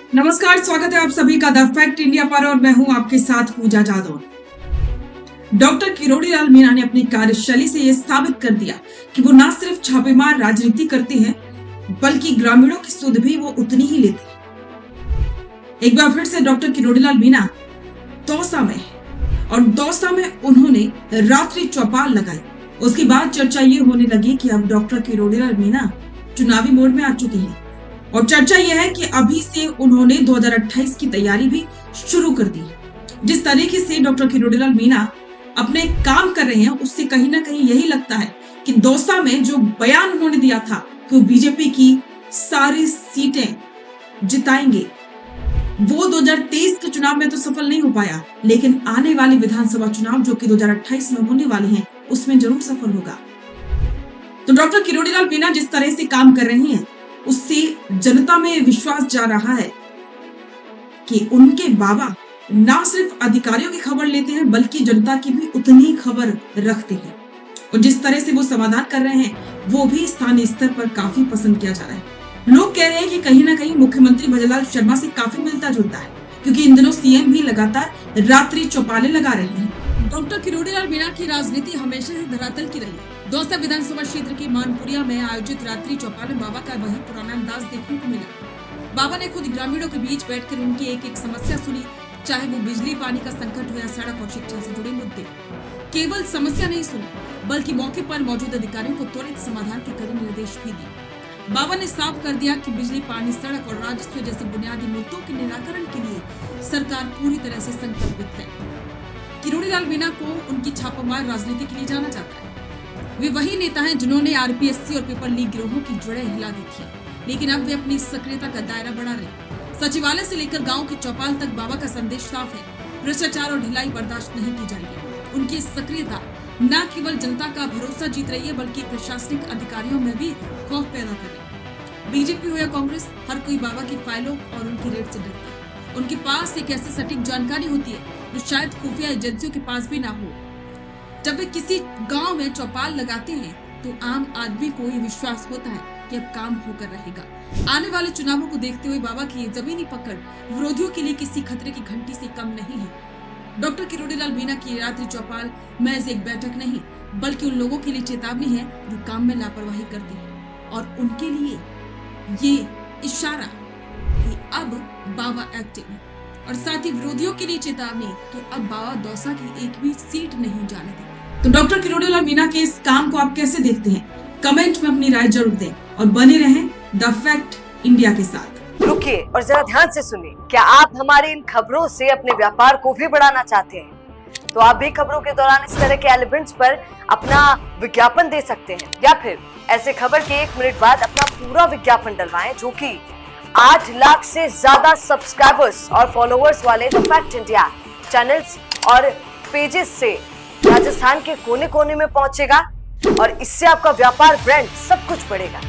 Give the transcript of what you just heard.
नमस्कार, स्वागत है आप सभी का द फैक्ट इंडिया पर और मैं हूं आपके साथ पूजा जादव। डॉक्टर किरोड़ीलाल मीणा ने अपनी कार्यशैली से यह साबित कर दिया कि वो न सिर्फ छापेमार राजनीति करते हैं बल्कि ग्रामीणों की सुध भी वो उतनी ही लेते हैं। एक बार फिर से डॉक्टर किरोड़ीलाल मीणा दौसा में और दौसा में उन्होंने रात्रि चौपाल लगाई। उसके बाद चर्चा ये होने लगी कि अब डॉक्टर किरोड़ीलाल मीणा चुनावी मोड में आ चुकी है और चर्चा यह है कि अभी से उन्होंने 2028 की तैयारी भी शुरू कर दी। जिस तरीके से डॉक्टर किरोड़ीलाल मीणा अपने काम कर रहे हैं उससे कहीं ना कहीं यही लगता है कि दौसा में जो बयान उन्होंने दिया था कि वो बीजेपी की सारी सीटें जिताएंगे, वो 2023 के चुनाव में तो सफल नहीं हो पाया, लेकिन आने वाले विधानसभा चुनाव जो कि 2028 में होने वाले हैं उसमें जरूर सफल होगा। तो डॉक्टर किरोड़ीलाल मीणा जिस तरह से काम कर रही हैं उससे जनता में विश्वास जा रहा है कि उनके बाबा ना सिर्फ अधिकारियों की खबर लेते हैं बल्कि जनता की भी उतनी खबर रखते हैं और जिस तरह से वो समाधान कर रहे हैं वो भी स्थानीय स्तर पर काफी पसंद किया जा रहा है। लोग कह रहे हैं कि कहीं ना कहीं मुख्यमंत्री भजनलाल शर्मा से काफी मिलता जुलता है, क्योंकि इन दिनों सीएम भी लगातार रात्रि चौपाले लगा रहे हैं। डॉक्टर किरोड़ीलाल मीणा की राजनीति हमेशा से धरातल की रही है। दौसा विधानसभा क्षेत्र के मानपुरिया में आयोजित रात्रि चौपाल में बाबा का वही पुराना अंदाज देखने को मिला। बाबा ने खुद ग्रामीणों के बीच बैठकर उनकी एक एक समस्या सुनी, चाहे वो बिजली पानी का संकट हो या सड़क और शिक्षा से जुड़े मुद्दे। केवल समस्या नहीं सुनी बल्कि मौके पर मौजूद अधिकारियों को त्वरित समाधान के कड़े निर्देश भी दिए। बाबा ने साफ कर दिया कि बिजली पानी सड़क और राजस्व जैसे बुनियादी मुद्दों के निराकरण के लिए सरकार पूरी तरह से संकल्पित है। किरोड़ीलाल मीणा को उनकी छापामार राजनीति के लिए जाना जाता है। वे वही नेता हैं जिन्होंने आरपीएससी और पेपर लीक गिरोहों की जड़ें हिला दी थी, लेकिन अब वे अपनी सक्रियता का दायरा बढ़ा रहे। सचिवालय से लेकर गांव की चौपाल तक बाबा का संदेश साफ है, भ्रष्टाचार और ढिलाई बर्दाश्त नहीं की जाएगी। उनकी सक्रियता न केवल जनता का भरोसा जीत रही है बल्कि प्रशासनिक अधिकारियों में भी खौफ पैदा कर रही है। बीजेपी हो या कांग्रेस, हर कोई बाबा की फाइलों और उनकी रेट से डरता है। उनके पास एक ऐसी सटीक जानकारी होती है जो शायद खुफिया एजेंसियों के पास भी ना हो। जब वे किसी गांव में चौपाल लगाते हैं तो आम आदमी को ये विश्वास होता है कि अब काम होकर रहेगा। आने वाले चुनावों को देखते हुए बाबा की जमीनी पकड़ विरोधियों के लिए किसी खतरे की घंटी से कम नहीं है। डॉक्टर किरोड़ीलाल मीणा की रात्रि चौपाल महज एक बैठक नहीं बल्कि उन लोगों के लिए चेतावनी है जो काम में लापरवाही करते हैं, और उनके लिए ये इशारा कि अब बाबा एक्टिव है, और साथ ही विरोधियों के लिए चेतावनी कि अब बाबा दौसा की एक भी सीट नहीं जाने देंगे। तो डॉक्टर किरोड़ीलाल मीणा के इस काम को आप कैसे देखते हैं? कमेंट में अपनी राय जरूर दें और बने रहें द फैक्ट इंडिया के साथ। रुकिए और जरा ध्यान से सुनिए। क्या आप हमारी इन खबरों से अपने व्यापार को भी बढ़ाना चाहते हैं? तो आप भी खबरों के दौरान इस तरह के एलिमेंट्स पर अपना विज्ञापन दे सकते हैं, या फिर ऐसे खबर के 1 मिनट बाद अपना पूरा विज्ञापन डलवाएं, जो कि 8 लाख से ज्यादा सब्सक्राइबर्स और फॉलोअर्स वाले द फैक्ट इंडिया चैनल्स और पेजेस से राजस्थान के कोने कोने में पहुंचेगा, और इससे आपका व्यापार, ब्रांड सब कुछ बढ़ेगा।